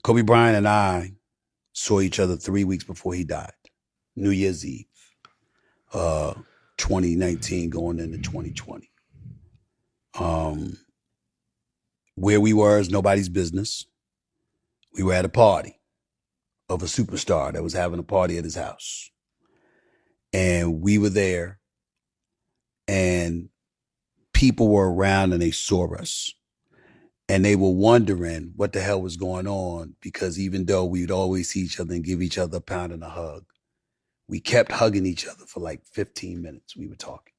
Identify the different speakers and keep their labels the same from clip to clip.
Speaker 1: Kobe Bryant and I saw each other 3 weeks before he died, New Year's Eve, 2019 going into 2020. Where we were is nobody's business. We were at a party of a superstar that was having a party at his house. And we were there, and people were around and they saw us. And they were wondering what the hell was going on, because even though we'd always see each other and give each other a pound and a hug, we kept hugging each other for like 15 minutes. We were talking.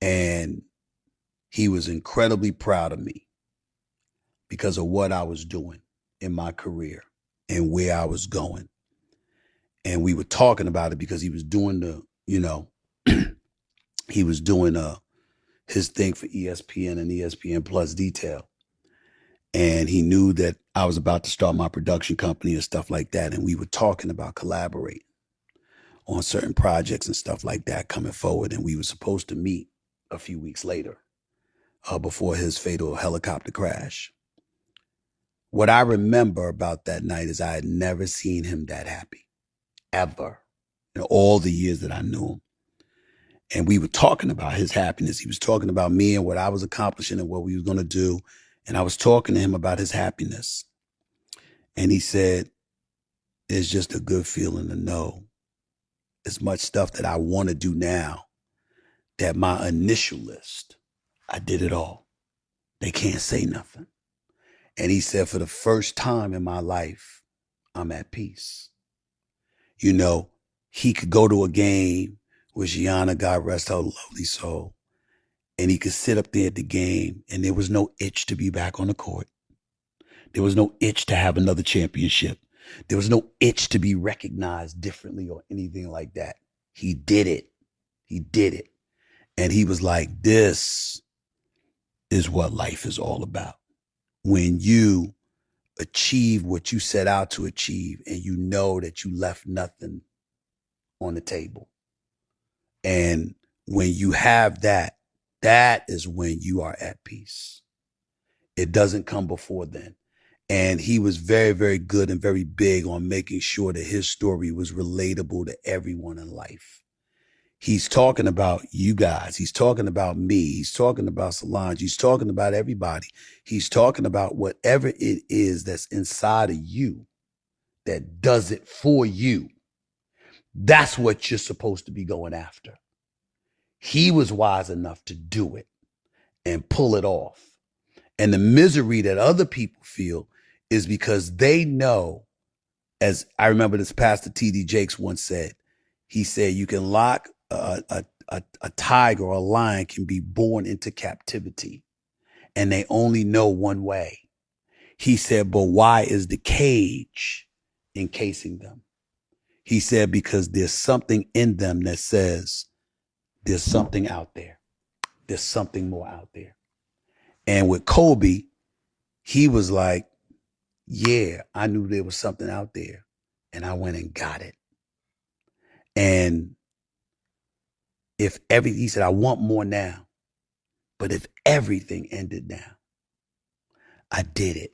Speaker 1: And he was incredibly proud of me because of what I was doing in my career and where I was going. And we were talking about it because he was doing he was doing his thing for ESPN and ESPN Plus Detail. And he knew that I was about to start my production company and stuff like that. And we were talking about collaborating on certain projects and stuff like that coming forward. And we were supposed to meet a few weeks later before his fatal helicopter crash. What I remember about that night is I had never seen him that happy, ever, in all the years that I knew him. And we were talking about his happiness. He was talking about me and what I was accomplishing and what we were going to do. And I was talking to him about his happiness. And he said, it's just a good feeling to know as much stuff that I want to do now, that my initial list, I did it all. They can't say nothing. And he said, for the first time in my life, I'm at peace. You know, he could go to a game with Gianna, God rest her lovely soul, and he could sit up there at the game, and there was no itch to be back on the court. There was no itch to have another championship. There was no itch to be recognized differently or anything like that. He did it. He did it. And he was like, this is what life is all about. When you achieve what you set out to achieve and you know that you left nothing on the table. And when you have that, that is when you are at peace. It doesn't come before then. And he was very, very good and very big on making sure that his story was relatable to everyone in life. He's talking about you guys. He's talking about me. He's talking about Solange. He's talking about everybody. He's talking about whatever it is that's inside of you that does it for you. That's what you're supposed to be going after. He was wise enough to do it and pull it off. And the misery that other people feel is because they know, as I remember this Pastor T.D. Jakes once said, he said, you can lock a tiger or a lion can be born into captivity, and they only know one way. He said, but why is the cage encasing them? He said, because there's something in them that says, there's something out there. There's something more out there. And with Kobe, he was like, yeah, I knew there was something out there, and I went and got it. And he said, I want more now, but if everything ended now, I did it.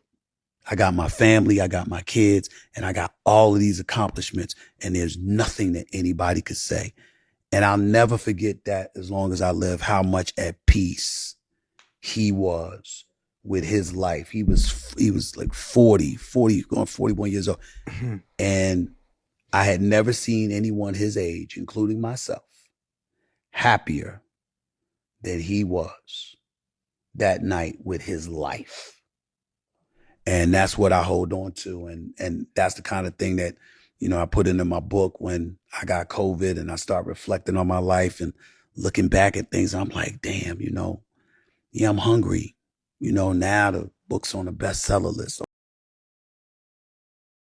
Speaker 1: I got my family, I got my kids, and I got all of these accomplishments, and there's nothing that anybody could say. And I'll never forget that as long as I live, how much at peace he was with his life. He was like 40, going 41 years old. Mm-hmm. And I had never seen anyone his age, including myself, happier than he was that night with his life. And that's what I hold on to. And that's the kind of thing that, you know, I put into my book when I got COVID and I start reflecting on my life and looking back at things. I'm like, damn, you know, yeah, I'm hungry. You know, now the book's on the bestseller list.